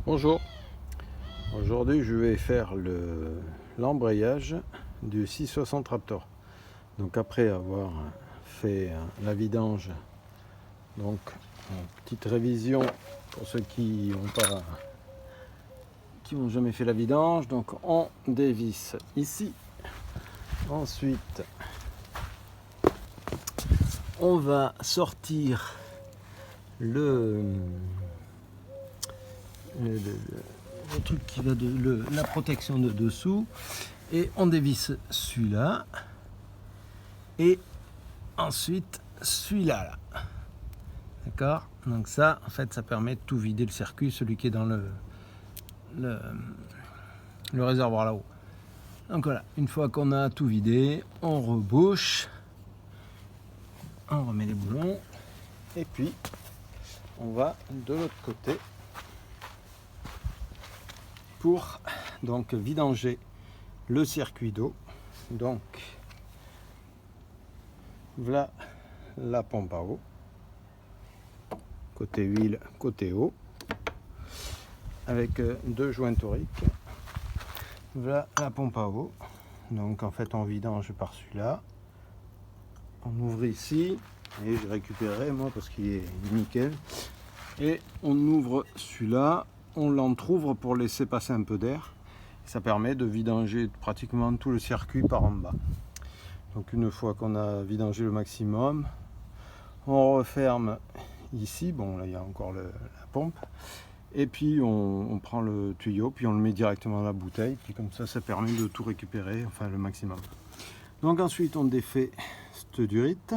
Bonjour, aujourd'hui je vais faire l'embrayage du 660 Raptor. Donc après avoir fait la vidange, donc petite révision pour ceux qui n'ont jamais fait la vidange, donc on dévisse ici. Ensuite on va sortir le truc qui va la protection de dessous, et on dévisse celui-là et ensuite celui-là là. D'accord, donc ça en fait ça permet de tout vider le circuit, celui qui est dans le réservoir là-haut. Donc voilà, une fois qu'on a tout vidé, on rebouche, on remet les boulons et puis on va de l'autre côté pour donc vidanger le circuit d'eau. Donc voilà la pompe à eau, côté huile, côté eau, avec deux joints toriques. Voilà la pompe à eau. Donc en fait on vidange par celui-là, on ouvre ici et j'ai récupéré moi parce qu'il est nickel, et on ouvre celui-là, on l'entrouvre pour laisser passer un peu d'air. Ça permet de vidanger pratiquement tout le circuit par en bas. Donc une fois qu'on a vidangé le maximum, on referme ici. Bon là il y a encore la pompe, et puis on prend le tuyau, puis on le met directement dans la bouteille, puis comme ça permet de tout récupérer, enfin le maximum. Donc ensuite on défait cette durite,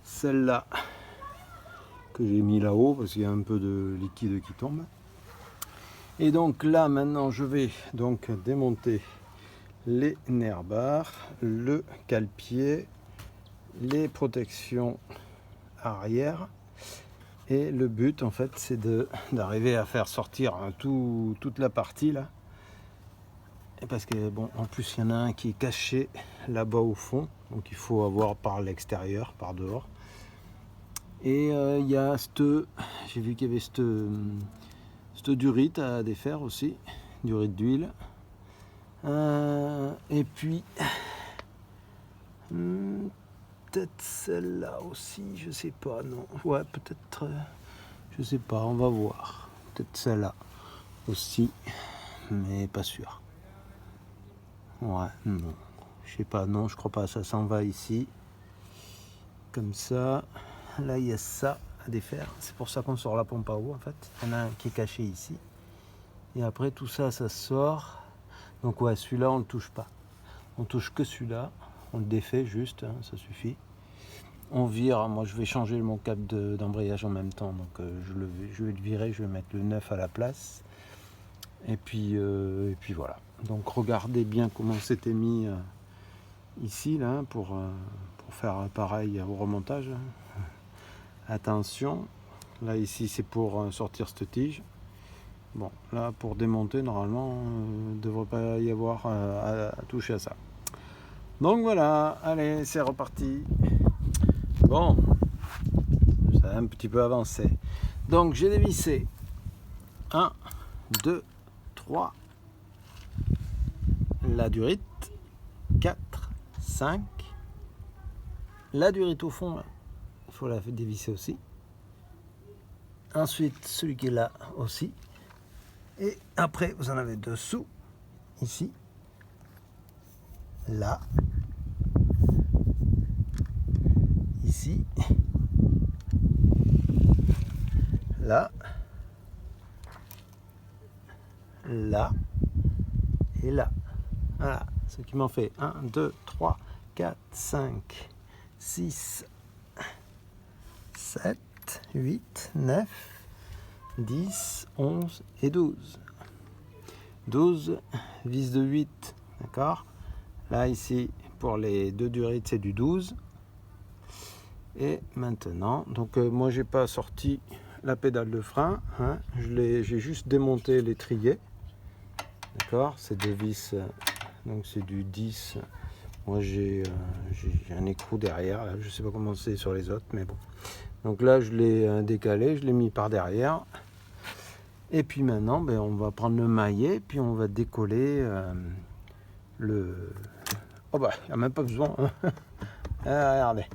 celle-là que j'ai mis là-haut parce qu'il y a un peu de liquide qui tombe. Et donc là maintenant je vais donc démonter les nerfs barres, le cale-pied, les protections arrière, et le but en fait c'est d'arriver à faire sortir toute la partie là, et parce que bon en plus il y en a un qui est caché là-bas au fond, donc il faut avoir par l'extérieur, par dehors. Et il y a j'ai vu qu'il y avait cette durite à défaire aussi, durite d'huile. Et puis peut-être celle-là aussi, je sais pas, non. Ouais, peut-être, je sais pas, on va voir. Peut-être celle-là aussi, mais pas sûr. Ouais, non, je sais pas, non, je crois pas, ça s'en va ici. Comme ça, là il y a ça à défaire. C'est pour ça qu'on sort la pompe à eau en fait. Il y en a un qui est caché ici. Et après tout ça, ça sort. Donc ouais, celui-là on le touche pas. On touche que celui-là. On le défait juste, hein, ça suffit. On vire, moi je vais changer mon câble d'embrayage en même temps. Donc je vais le virer, je vais mettre le neuf à la place. Et puis voilà. Donc regardez bien comment c'était mis ici là pour faire pareil au remontage. Attention, là ici c'est pour sortir cette tige. Bon, là pour démonter, normalement, il ne devrait pas y avoir à toucher à ça. Donc voilà, allez, c'est reparti. Bon, ça a un petit peu avancé. Donc j'ai dévissé 1, 2, 3, la durite, 4, 5, la durite au fond, là, il faut la dévisser aussi. Ensuite, celui qui est là aussi. Et après, vous en avez dessous, ici, là, ici, là, là et là. Voilà, ce qui m'en fait 1, 2, 3, 4, 5, 6, 7, 8, 9, 10, 11 et 12. 12 vis de 8, d'accord. Là ici pour les deux durites c'est du 12. Et maintenant, donc moi j'ai pas sorti la pédale de frein, hein, j'ai juste démonté l'étrier, d'accord. C'est deux vis, donc c'est du 10. Moi j'ai un écrou derrière, là, je sais pas comment c'est sur les autres, mais bon. Donc là je l'ai décalé, je l'ai mis par derrière. Et puis maintenant, ben, on va prendre le maillet, puis on va décoller le... Oh bah, il n'y a même pas besoin. Hein. Ah, regardez.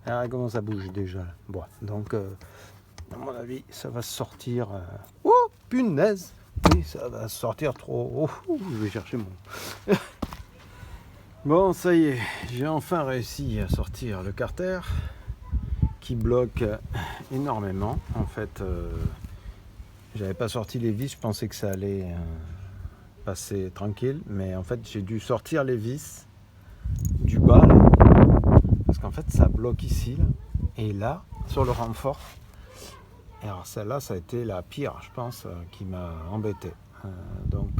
Regardez comment ça bouge déjà. Bon, donc, à mon avis, ça va sortir... Oh, punaise! Oui, ça va sortir trop... Oh, je vais chercher mon... Bon, ça y est, j'ai enfin réussi à sortir le carter qui bloque énormément. En fait, j'avais pas sorti les vis, je pensais que ça allait passer tranquille, mais en fait, j'ai dû sortir les vis du bas, là, parce qu'en fait, ça bloque ici, là, et là, sur le renfort. Et alors, celle-là, ça a été la pire, je pense, qui m'a embêté. Donc,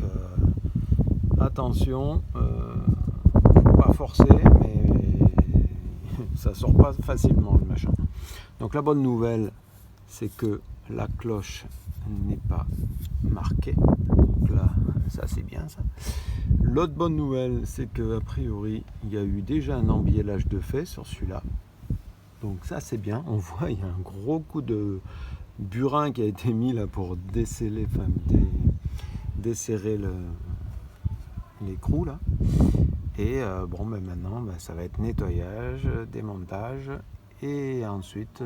attention. Pas forcé, mais ça sort pas facilement le machin. Donc la bonne nouvelle, c'est que la cloche n'est pas marquée. Donc là, ça c'est bien ça. L'autre bonne nouvelle, c'est que a priori, il y a eu déjà un embiellage de fait sur celui-là. Donc ça c'est bien. On voit, il y a un gros coup de burin qui a été mis là pour desserrer l'écrou là. Et bon, ben maintenant, ça va être nettoyage, démontage et ensuite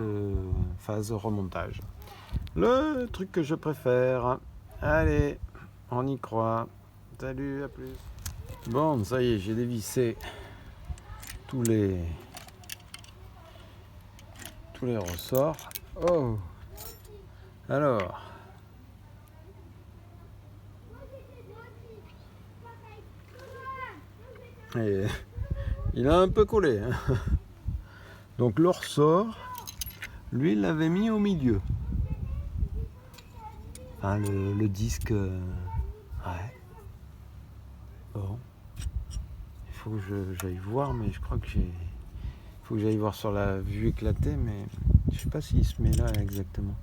phase remontage. Le truc que je préfère. Allez, on y croit. Salut, à plus. Bon, ça y est, j'ai dévissé tous les ressorts. Oh, alors. Et il a un peu collé. Hein. Donc le ressort, lui, il l'avait mis au milieu. Enfin, le disque. Ouais. Bon. Il faut que j'aille voir, mais je crois que il faut que j'aille voir sur la vue éclatée, mais je sais pas s'il se met là exactement.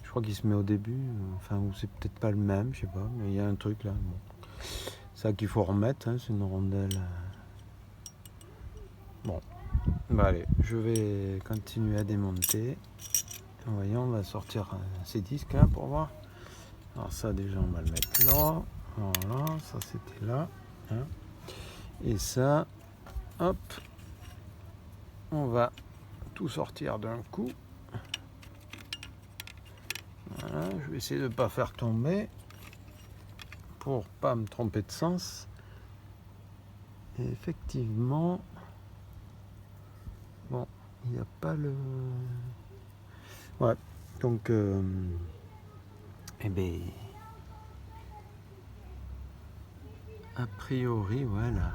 Je crois qu'il se met au début, enfin, ou c'est peut-être pas le même, je sais pas, mais il y a un truc là. Bon. Ça qu'il faut remettre, hein, c'est une rondelle. Bon, bah allez, je vais continuer à démonter. Voyons, on va sortir ces disques là pour voir. Alors ça déjà on va le mettre là. Voilà, ça c'était là. Hein. Et ça, hop, on va tout sortir d'un coup. Voilà, je vais essayer de ne pas faire tomber pour pas me tromper de sens. Et effectivement, bon, il n'y a pas le... Ouais, donc, eh bien, a priori, voilà.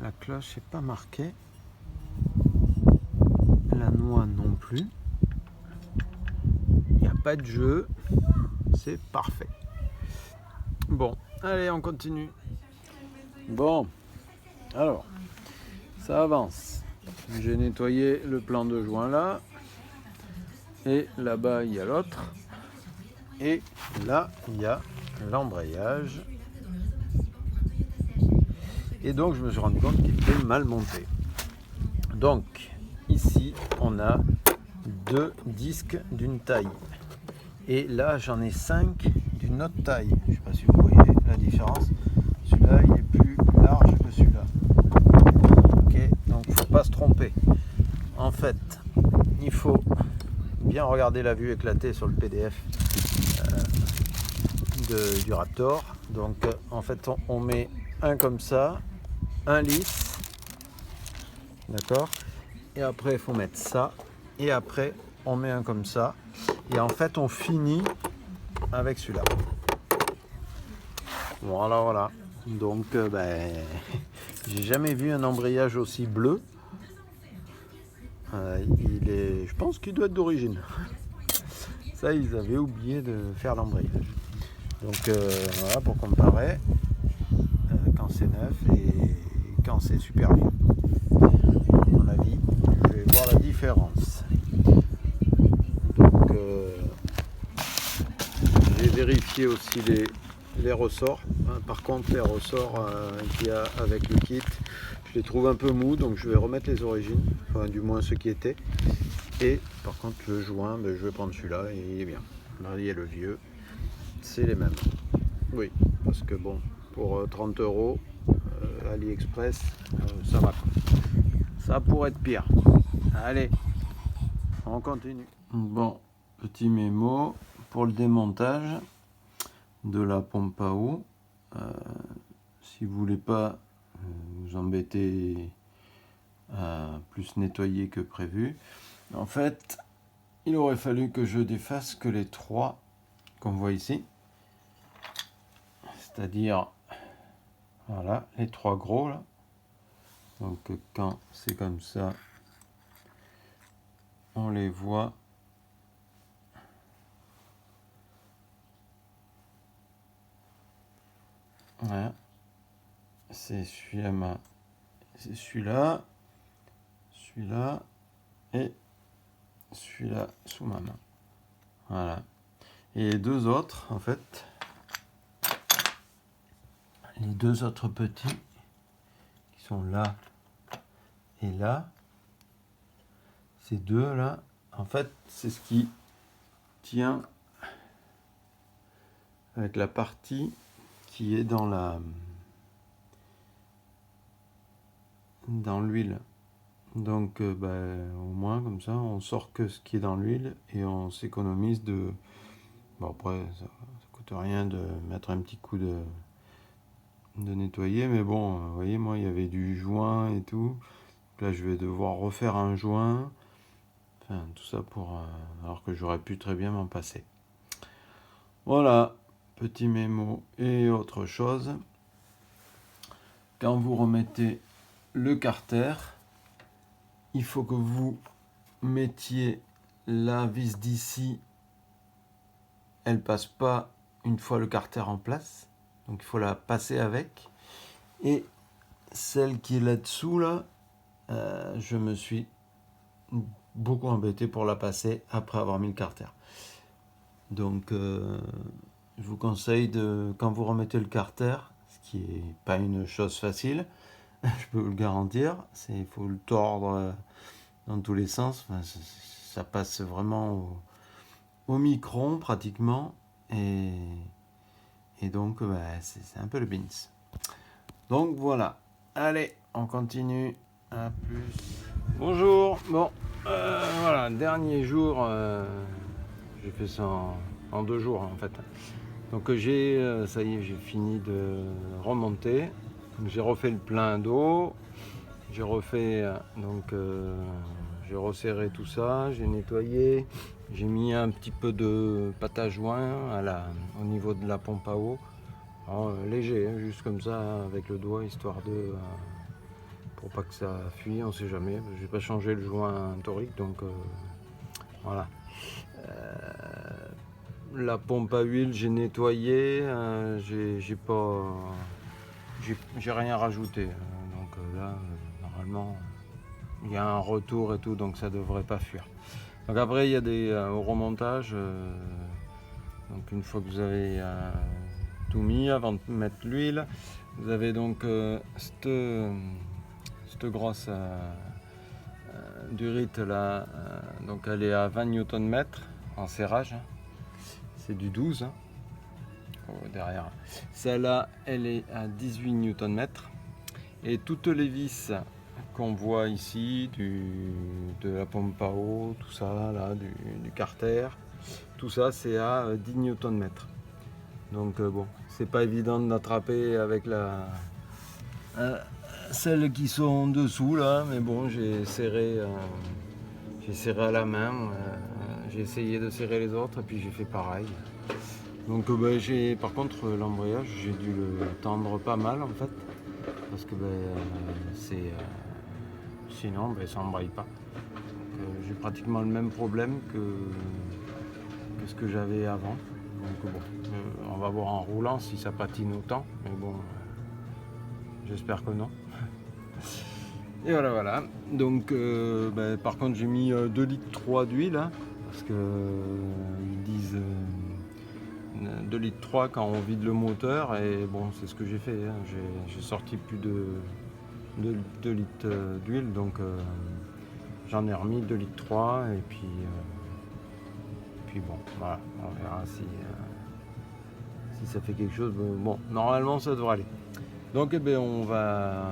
La cloche n'est pas marquée. La noix non plus. Il n'y a pas de jeu. C'est parfait. Bon, allez, on continue. Bon, alors, ça avance. J'ai nettoyé le plan de joint là. Et là-bas, il y a l'autre. Et là, il y a l'embrayage. Et donc, je me suis rendu compte qu'il était mal monté. Donc, ici, on a 2 disques d'une taille. Et là, j'en ai 5 d'une autre taille. Je ne sais pas si vous voyez la différence. Celui-là, il est plus large que celui-là. Ok, donc il ne faut pas se tromper. En fait, il faut bien regarder la vue éclatée sur le PDF du Raptor. Donc, en fait, on met un comme ça, un lisse. D'accord ? Et après, il faut mettre ça. Et après, on met un comme ça. Et en fait, on finit avec celui-là. Voilà, voilà. Donc, j'ai jamais vu un embrayage aussi bleu. Je pense qu'il doit être d'origine. Ça, ils avaient oublié de faire l'embrayage. Donc, voilà, pour comparer quand c'est neuf et quand c'est super vieux. À mon avis, je vais voir la différence. Donc, j'ai vérifié aussi les ressorts. Par contre, les ressorts qu'il y a avec le kit, Je les trouve un peu mous, donc je vais remettre les origines, enfin du moins ce qui était. Et par contre le joint, ben, je vais prendre celui-là et il est bien. Là il y a le vieux, c'est les mêmes. Oui, parce que bon, pour 30 € AliExpress, ça va. Ça pourrait être pire. Allez, on continue. Bon, petit mémo pour le démontage de la pompe à eau. Si vous voulez pas vous embêter à plus nettoyer que prévu, en fait, il aurait fallu que je défasse que les 3 qu'on voit ici. C'est-à-dire, voilà, les 3 gros là. Donc quand c'est comme ça, on les voit. Voilà. C'est celui-là, c'est celui-là, celui-là et celui-là sous ma main. Voilà. Et les 2 autres, en fait, les 2 autres petits qui sont là et là, ces 2 là, en fait, c'est ce qui tient avec la partie qui est dans l'huile. Donc au moins comme ça on sort que ce qui est dans l'huile et on s'économise de... Bon après ça coûte rien de mettre un petit coup de nettoyer, mais bon vous voyez, moi il y avait du joint et tout. Là je vais devoir refaire un joint, enfin tout ça pour alors que j'aurais pu très bien m'en passer. Voilà, petit mémo. Et autre chose, quand vous remettez le carter, il faut que vous mettiez la vis d'ici, elle passe pas une fois le carter en place, donc il faut la passer avec. Et celle qui est là-dessous là, je me suis beaucoup embêté pour la passer après avoir mis le carter. Donc je vous conseille quand vous remettez le carter, ce qui est pas une chose facile, je peux vous le garantir, il faut le tordre dans tous les sens, enfin, ça passe vraiment au micron pratiquement, et donc c'est un peu le beans. Donc voilà, allez, on continue, à plus. Bonjour, bon, voilà, dernier jour, j'ai fait ça en 2 jours en fait. Donc ça y est, j'ai fini de remonter, j'ai refait le plein d'eau, j'ai refait, j'ai resserré tout ça, j'ai nettoyé, j'ai mis un petit peu de pâte à joint au niveau de la pompe à eau. Alors, léger, hein, juste comme ça, avec le doigt, histoire de... pour pas que ça fuit, on sait jamais. J'ai pas changé le joint torique, donc voilà. La pompe à huile, j'ai nettoyé, j'ai rien rajouté. Donc là, normalement, il y a un retour et tout, donc ça devrait pas fuir. Donc après, il y a au remontage. Donc une fois que vous avez tout mis, avant de mettre l'huile, vous avez donc cette grosse durite là, donc elle est à 20 Nm en serrage. C'est du 12 derrière. Celle-là, elle est à 18 Nm. Et toutes les vis qu'on voit ici, de la pompe à eau, tout ça, là, du carter, tout ça, c'est à 10 Nm. Donc bon, c'est pas évident de l'attraper avec celles qui sont dessous là, mais bon, j'ai serré à la main. J'ai essayé de serrer les autres et puis j'ai fait pareil. Donc par contre l'embrayage, j'ai dû le tendre pas mal en fait, parce que sinon ça n'embraye pas. J'ai pratiquement le même problème que ce que j'avais avant. Donc bon, on va voir en roulant si ça patine autant, mais bon, j'espère que non. Et voilà. Donc par contre j'ai mis 2,3 litres d'huile, hein, parce que ils disent 2,3 litres quand on vide le moteur, et bon c'est ce que j'ai fait, hein. J'ai sorti plus de 2 litres d'huile, donc j'en ai remis 2 litres 3 et puis bon, voilà, on verra si ça fait quelque chose. Bon, normalement ça devrait aller. Donc eh bien, on va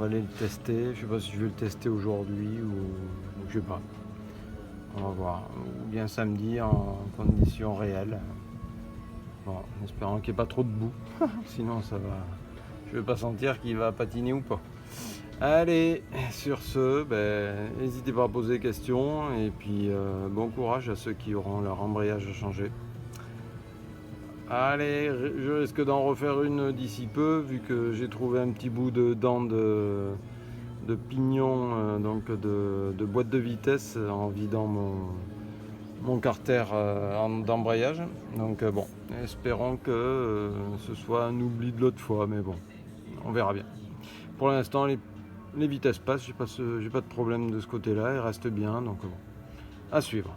aller le tester. Je sais pas si je vais le tester aujourd'hui ou je sais pas. On va voir. Ou bien samedi en conditions réelles. Bon, en espérant qu'il n'y ait pas trop de boue. Sinon ça va. Je vais pas sentir qu'il va patiner ou pas. Allez, sur ce, n'hésitez pas à poser des questions et puis bon courage à ceux qui auront leur embrayage à changer. Allez, je risque d'en refaire une d'ici peu vu que j'ai trouvé un petit bout de dent de pignon, donc de boîte de vitesse en vidant mon carter d'embrayage. Donc bon, espérons que ce soit un oubli de l'autre fois, mais bon, on verra bien. Pour l'instant, les vitesses passent, j'ai pas de problème de ce côté-là, elles restent bien, donc bon, à suivre.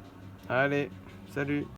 Allez, salut!